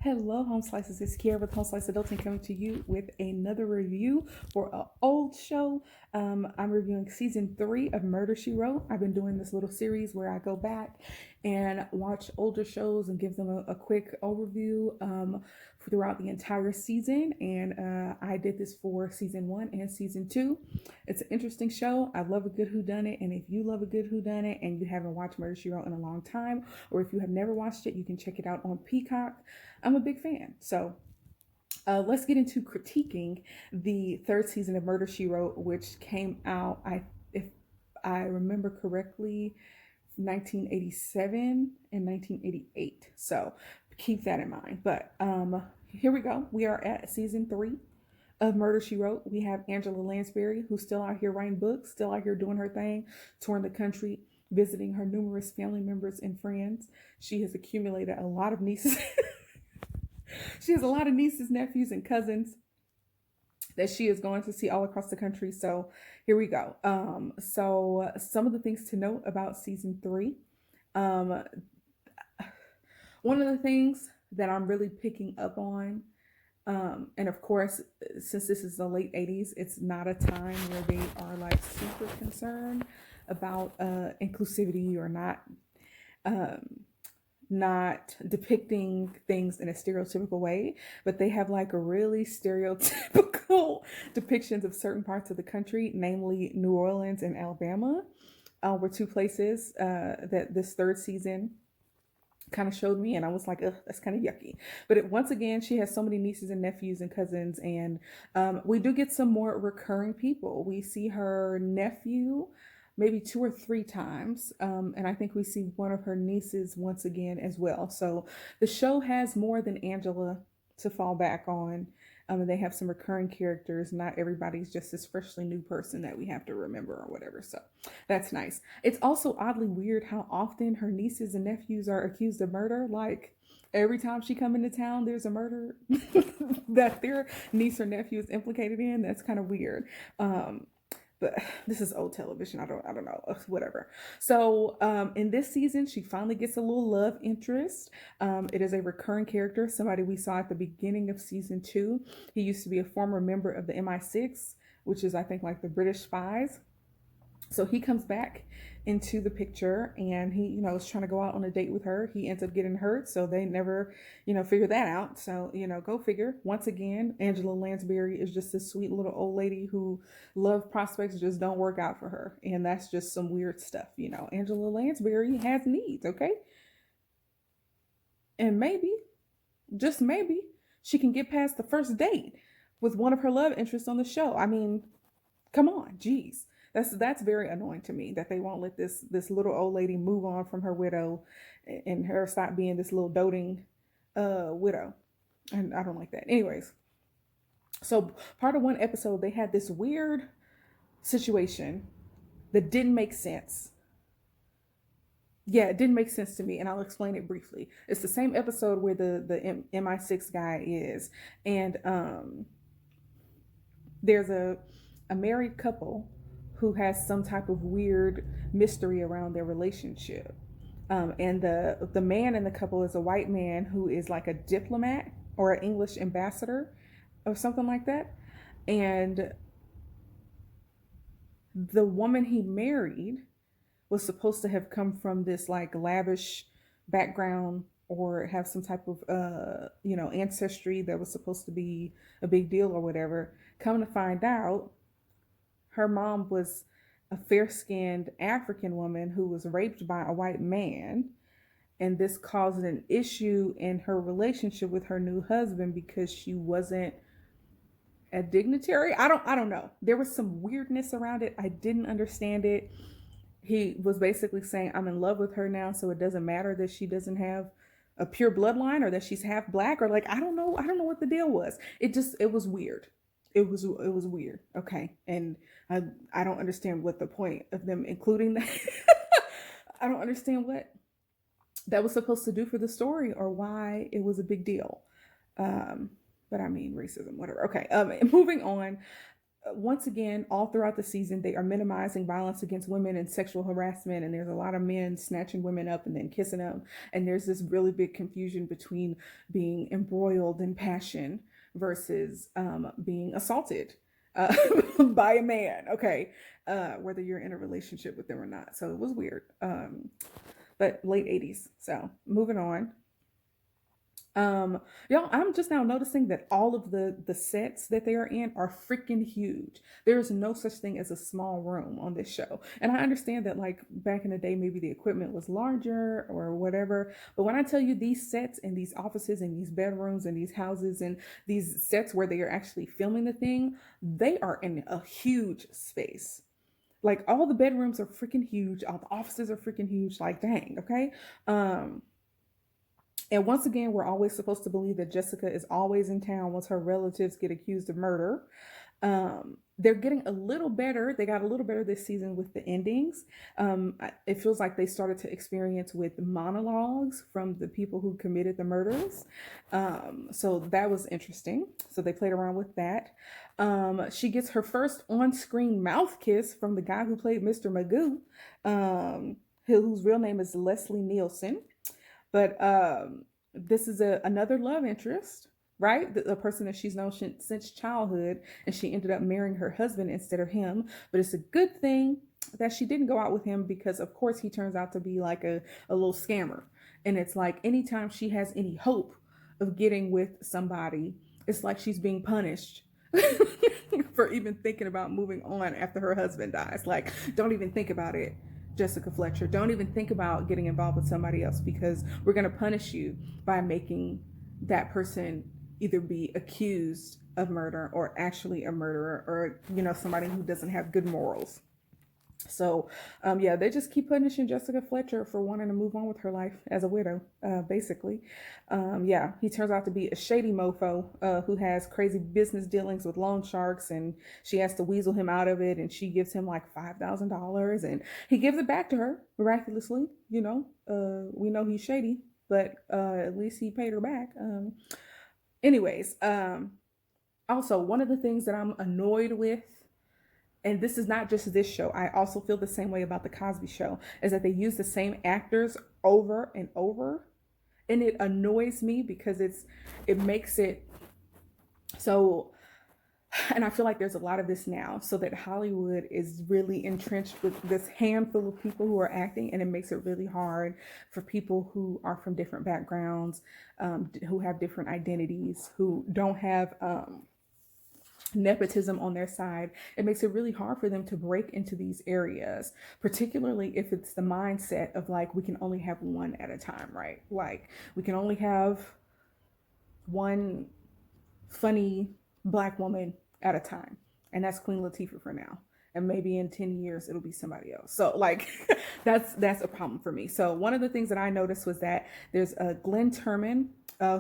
Hello, Home Slices. It's Kiara with Home Slice Adulting coming to you with another review for an old show. I'm reviewing season 3 of Murder She Wrote. I've been doing this little series where I go back and watch older shows and give them a quick overview throughout the entire season. And I did this for season 1 and season 2. It's an interesting show. I love a good whodunit, and if you love a good whodunit and you haven't watched Murder She Wrote in a long time, or if you have never watched it, you can check it out on Peacock. I'm a big fan. So let's get into critiquing the third season of Murder She Wrote, which came out, if I remember correctly, 1987 and 1988. So keep that in mind. But here we go. We are at season 3 of Murder She Wrote. We have Angela Lansbury, who's still out here writing books, still out here doing her thing, touring the country, visiting her numerous family members and friends. She has accumulated a lot of nieces. She has a lot of nieces, nephews, and cousins that she is going to see all across the country. So here we go. So some of the things to note about season 3. Um, One of the things that I'm really picking up on, and of course, since this is the late 80s, it's not a time where they are like super concerned about inclusivity or um, not depicting things in a stereotypical way, but they have like a really stereotypical depictions of certain parts of the country, namely New Orleans and Alabama, were two places that this third season kind of showed me, and I was like, ugh, that's kind of yucky. But once again, she has so many nieces and nephews and cousins, and we do get some more recurring people. We see her nephew maybe 2 or 3 times, and I think we see one of her nieces once again as well. So the show has more than Angela to fall back on. And they have some recurring characters. Not everybody's just this freshly new person that we have to remember or whatever. So that's nice. It's also oddly weird how often her nieces and nephews are accused of murder. Like every time she come into town, there's a murder that their niece or nephew is implicated in. That's kind of weird. But this is old television. I don't know. Ugh, whatever. So in this season, she finally gets a little love interest. It is a recurring character, somebody we saw at the beginning of season 2. He used to be a former member of the MI6, which is I think like the British spies. So he comes back into the picture, and he, is trying to go out on a date with her. He ends up getting hurt, so they never, figure that out. So, go figure. Once again, Angela Lansbury is just this sweet little old lady who love prospects just don't work out for her. And that's just some weird stuff. Angela Lansbury has needs, okay? And maybe, just maybe, she can get past the first date with one of her love interests on the show. I mean, come on, geez. That's very annoying to me that they won't let this little old lady move on from her widow and her stop being this little doting widow. And I don't like that. Anyways, so part of one episode they had this weird situation that didn't make sense. Yeah, it didn't make sense to me, and I'll explain it briefly. It's the same episode where the MI6 guy is, and there's a married couple who has some type of weird mystery around their relationship. And the man in the couple is a white man who is like a diplomat or an English ambassador or something like that. And the woman he married was supposed to have come from this like lavish background or have some type of ancestry that was supposed to be a big deal or whatever. Come to find out, her mom was a fair-skinned African woman who was raped by a white man, and this caused an issue in her relationship with her new husband because she wasn't a dignitary. I don't know. There was some weirdness around it. I didn't understand it. He was basically saying, I'm in love with her now, so it doesn't matter that she doesn't have a pure bloodline or that she's half black, or like I don't know what the deal was. It was weird. It was weird. Okay. And I don't understand what the point of them including that. I don't understand what that was supposed to do for the story or why it was a big deal. But I mean racism, whatever. Okay. Moving on. once again, all throughout the season, they are minimizing violence against women and sexual harassment. And there's a lot of men snatching women up and then kissing them. And there's this really big confusion between being embroiled in passion versus being assaulted by a man. Okay. Whether you're in a relationship with them or not. So it was weird. But late 80s. So moving on. Y'all, I'm just now noticing that all of the sets that they are in are freaking huge. There is no such thing as a small room on this show. And I understand that like back in the day, maybe the equipment was larger or whatever. But when I tell you these sets and these offices and these bedrooms and these houses and these sets where they are actually filming the thing, they are in a huge space. Like all the bedrooms are freaking huge. All the offices are freaking huge. Like, dang, okay. And once again, we're always supposed to believe that Jessica is always in town once her relatives get accused of murder. They're getting a little better. They got a little better this season with the endings. It feels like they started to experience with monologues from the people who committed the murders. So that was interesting. So they played around with that. She gets her first on-screen mouth kiss from the guy who played Mr. Magoo, whose real name is Leslie Nielsen. But this is another love interest, right? The person that she's known since childhood, and she ended up marrying her husband instead of him. But it's a good thing that she didn't go out with him because, of course, he turns out to be like a little scammer. And it's like anytime she has any hope of getting with somebody, it's like she's being punished for even thinking about moving on after her husband dies. Like, don't even think about it. Jessica Fletcher, don't even think about getting involved with somebody else because we're going to punish you by making that person either be accused of murder or actually a murderer or, you know, somebody who doesn't have good morals. So, yeah, they just keep punishing Jessica Fletcher for wanting to move on with her life as a widow, basically. Yeah, he turns out to be a shady mofo who has crazy business dealings with loan sharks, and she has to weasel him out of it, and she gives him like $5,000, and he gives it back to her miraculously. You know, we know he's shady, but at least he paid her back. Anyways, also, one of the things that I'm annoyed with, and this is not just this show, I also feel the same way about the Cosby Show, is that they use the same actors over and over. And it annoys me because it makes it so, and I feel like there's a lot of this now, so that Hollywood is really entrenched with this handful of people who are acting, and it makes it really hard for people who are from different backgrounds, who have different identities, who don't have nepotism on their side. It makes it really hard for them to break into these areas, particularly if it's the mindset of like, we can only have one at a time, right? Like, we can only have one funny Black woman at a time, and that's Queen Latifah for now. And maybe in 10 years it'll be somebody else. So like that's a problem for me. So one of the things that I noticed was that there's a Glenn Turman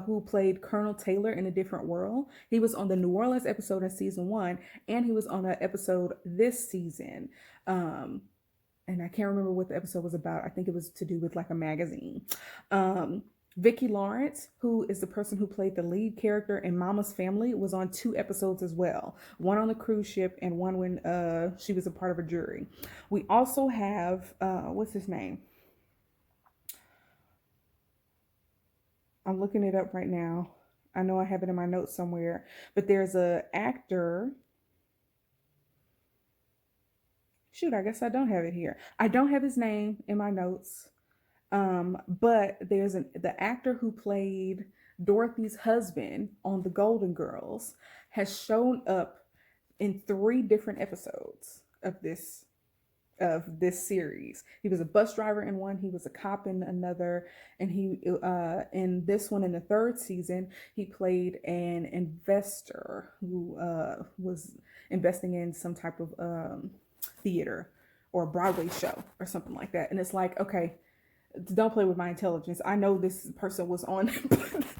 who played Colonel Taylor in A Different World. He was on the New Orleans episode in season 1, and he was on an episode this season. And I can't remember what the episode was about. I think it was to do with like a magazine. Vicki Lawrence, who is the person who played the lead character in Mama's Family, was on 2 episodes as well. One on the cruise ship and one when she was a part of a jury. We also have, what's his name? I'm looking it up right now. I know I have it in my notes somewhere, but there's a actor. Shoot, I guess I don't have it here. I don't have his name in my notes. But there's the actor who played Dorothy's husband on The Golden Girls has shown up in 3 different episodes of this series. He was a bus driver in one, he was a cop in another, and he in this one, in the 3rd season, he played an investor who was investing in some type of theater or a Broadway show or something like that. And it's like, okay, don't play with my intelligence. I know this person was on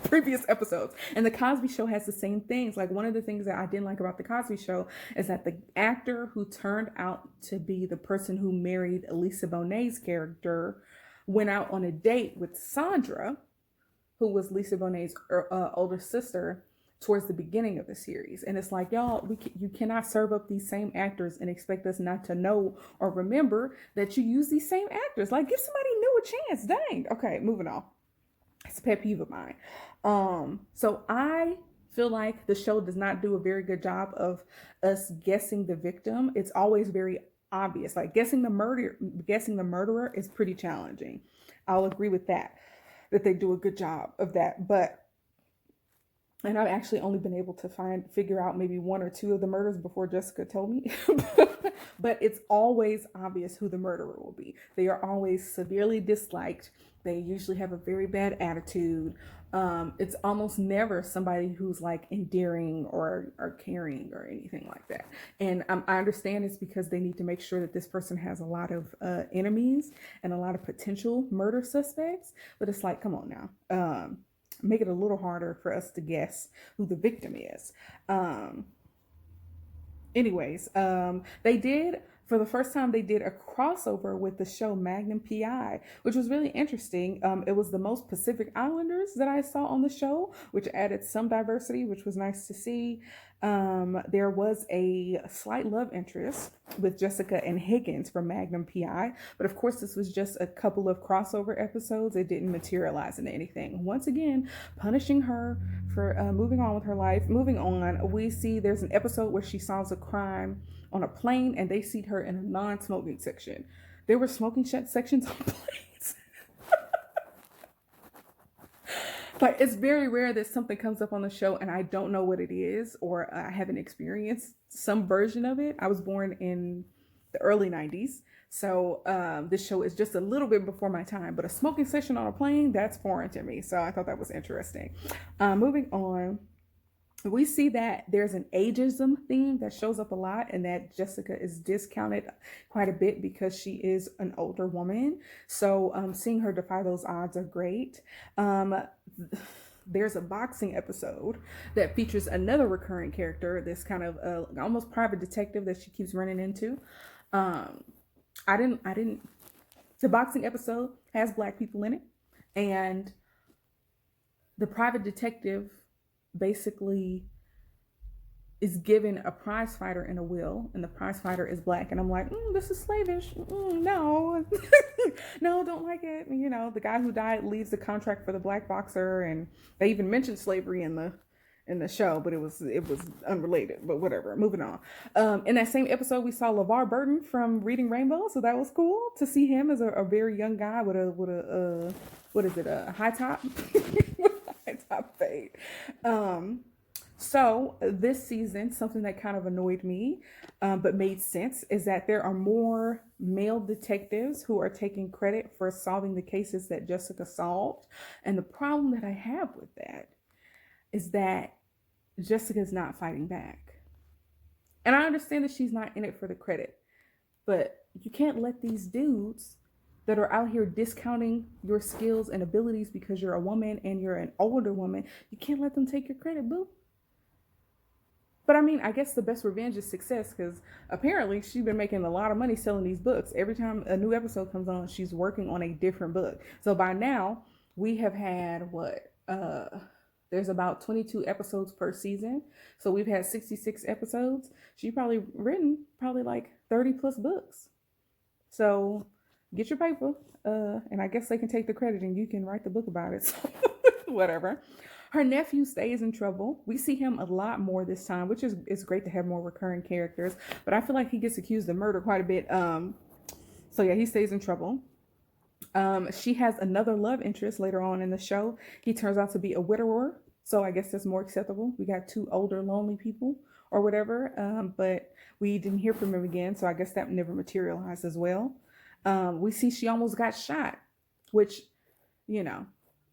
previous episodes. And the Cosby Show has the same things. Like, one of the things that I didn't like about the Cosby Show is that the actor who turned out to be the person who married Lisa Bonet's character went out on a date with Sandra, who was Lisa Bonet's older sister, towards the beginning of the series. And it's like, y'all, you cannot serve up these same actors and expect us not to know or remember that you use these same actors. Like, give somebody new a chance. Dang. Okay, moving on. It's a pet peeve of mine. So I feel like the show does not do a very good job of us guessing the victim. It's always very obvious. Like guessing the murderer is pretty challenging. I'll agree with that they do a good job of that. And I've actually only been able to figure out maybe one or two of the murders before Jessica told me. But it's always obvious who the murderer will be. They are always severely disliked. They usually have a very bad attitude. It's almost never somebody who's like endearing or caring or anything like that. And I understand it's because they need to make sure that this person has a lot of enemies and a lot of potential murder suspects. But it's like, come on now. Make it a little harder for us to guess who the victim is. They did, for the first time, they did a crossover with the show Magnum PI, which was really interesting. It was the most Pacific Islanders that I saw on the show, which added some diversity, which was nice to see. There was a slight love interest with Jessica and Higgins from Magnum PI, but of course this was just a couple of crossover episodes. It didn't materialize into anything. Once again, punishing her for moving on with her life. Moving on, we see there's an episode where she solves a crime on a plane and they seat her in a non-smoking section. There were smoking sections on planes. Like, it's very rare that something comes up on the show and I don't know what it is, or I haven't experienced some version of it. I was born in the early 90s. So this show is just a little bit before my time, but a smoking session on a plane, that's foreign to me. So I thought that was interesting. Moving on, we see that there's an ageism theme that shows up a lot, and that Jessica is discounted quite a bit because she is an older woman. So seeing her defy those odds are great. There's a boxing episode that features another recurring character, this kind of almost private detective that she keeps running into. The boxing episode has Black people in it, and the private detective basically is given a prize fighter and a will, and the prize fighter is Black, and I'm like, this is slavish. No. No, don't like it. You know, the guy who died leaves the contract for the Black boxer, and they even mentioned slavery in the show, but it was unrelated, but whatever. Moving on. In that same episode, we saw LeVar Burton from Reading Rainbow, so that was cool to see him as a very young guy with a high top, high top fade. So this season, something that kind of annoyed me, but made sense, is that there are more male detectives who are taking credit for solving the cases that Jessica solved. And the problem that I have with that is that Jessica's not fighting back. And I understand that she's not in it for the credit, but you can't let these dudes that are out here discounting your skills and abilities because you're a woman and you're an older woman, you can't let them take your credit, boo. But I mean, I guess the best revenge is success, because apparently she's been making a lot of money selling these books. Every time a new episode comes on, she's working on a different book. So by now, we have had there's about 22 episodes per season. So we've had 66 episodes. She's probably written like 30 plus books. So get your paper, and I guess they can take the credit and you can write the book about it. So whatever. Her nephew stays in trouble. We see him a lot more this time, which is great to have more recurring characters. But I feel like he gets accused of murder quite a bit. So yeah, he stays in trouble. She has another love interest later on in the show. He turns out to be a widower, so I guess that's more acceptable. We got two older, lonely people or whatever, but we didn't hear from him again, so I guess that never materialized as well. We see she almost got shot, which, you know,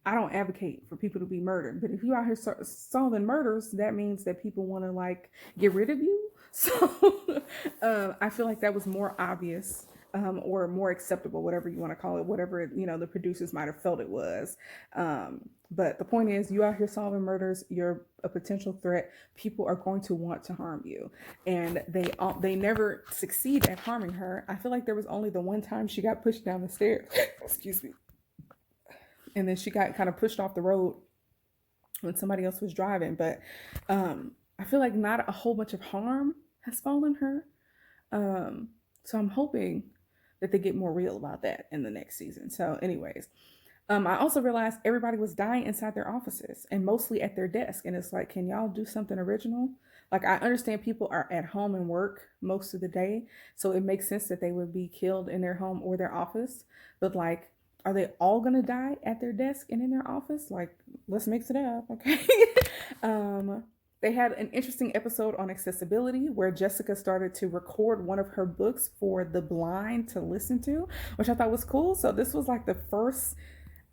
I don't advocate for people to be murdered, but if you out here solving murders, that means that people want to like get rid of you. So I feel like that was more obvious, or more acceptable, whatever you want to call it, whatever, you know, the producers might have felt it was. But the point is, you out here solving murders, you're a potential threat. People are going to want to harm you, and they never succeed at harming her. I feel like there was only the one time she got pushed down the stairs. Excuse me. And then she got kind of pushed off the road when somebody else was driving. But I feel like not a whole bunch of harm has fallen her. Um, so I'm hoping that they get more real about that in the next season. So, anyways, I also realized everybody was dying inside their offices and mostly at their desk. And it's like, can y'all do something original? Like, I understand people are at home and work most of the day. So it makes sense that they would be killed in their home or their office. But, like, are they all going to die at their desk and in their office? Like, let's mix it up, okay? um, they had an interesting episode on accessibility where Jessica started to record one of her books for the blind to listen to, which I thought was cool. So this was like the first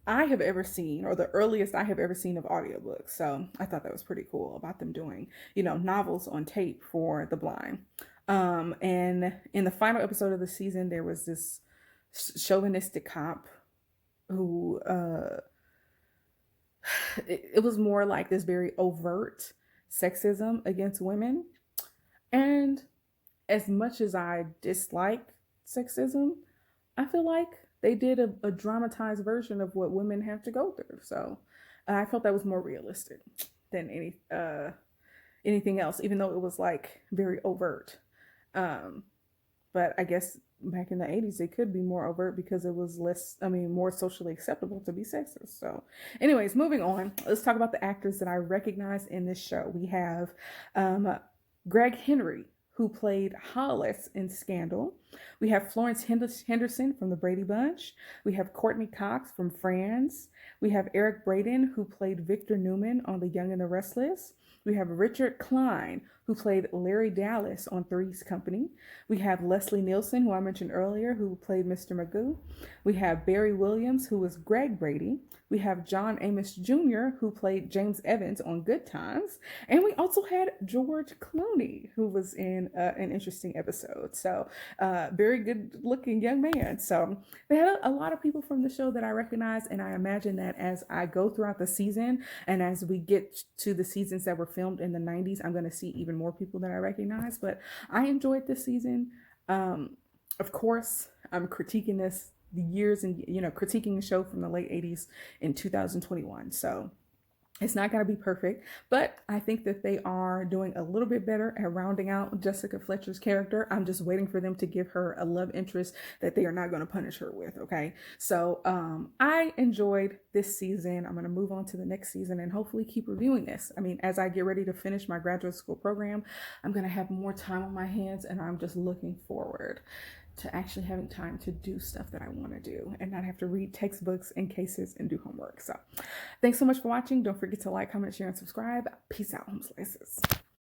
I have ever seen, or the earliest I have ever seen of audiobooks. So I thought that was pretty cool about them doing, novels on tape for the blind. And in the final episode of the season, there was this chauvinistic cop who, it was more like this very overt sexism against women. And as much as I dislike sexism, I feel like they did a dramatized version of what women have to go through. So I felt that was more realistic than anything else, even though it was like very overt. But I guess back in the 80s, it could be more overt because it was more socially acceptable to be sexist. So, anyways, moving on, let's talk about the actors that I recognize in this show. We have Greg Henry, who played Hollis in Scandal. We have Florence Henderson from The Brady Bunch. We have Courtney Cox from Friends. We have Eric Braeden, who played Victor Newman on The Young and the Restless. We have Richard Klein, who played Larry Dallas on Three's Company. We have Leslie Nielsen, who I mentioned earlier, who played Mr. Magoo. We have Barry Williams, who was Greg Brady. We have John Amos Jr., who played James Evans on Good Times. And we also had George Clooney, who was in an interesting episode. So, very good looking young man. So, they had a lot of people from the show that I recognize. And I imagine that as I go throughout the season and as we get to the seasons that were filmed in the 90s, I'm going to see even more people that I recognize. But I enjoyed this season. Of course, I'm critiquing the years and critiquing the show from the late 80s in 2021. So it's not going to be perfect, but I think that they are doing a little bit better at rounding out Jessica Fletcher's character. I'm just waiting for them to give her a love interest that they are not going to punish her with. Okay. So I enjoyed this season. I'm going to move on to the next season and hopefully keep reviewing this. I mean, as I get ready to finish my graduate school program, I'm going to have more time on my hands, and I'm just looking forward to actually having time to do stuff that I want to do and not have to read textbooks and cases and do homework. So thanks so much for watching. Don't forget to like, comment, share, and subscribe. Peace out, home slices.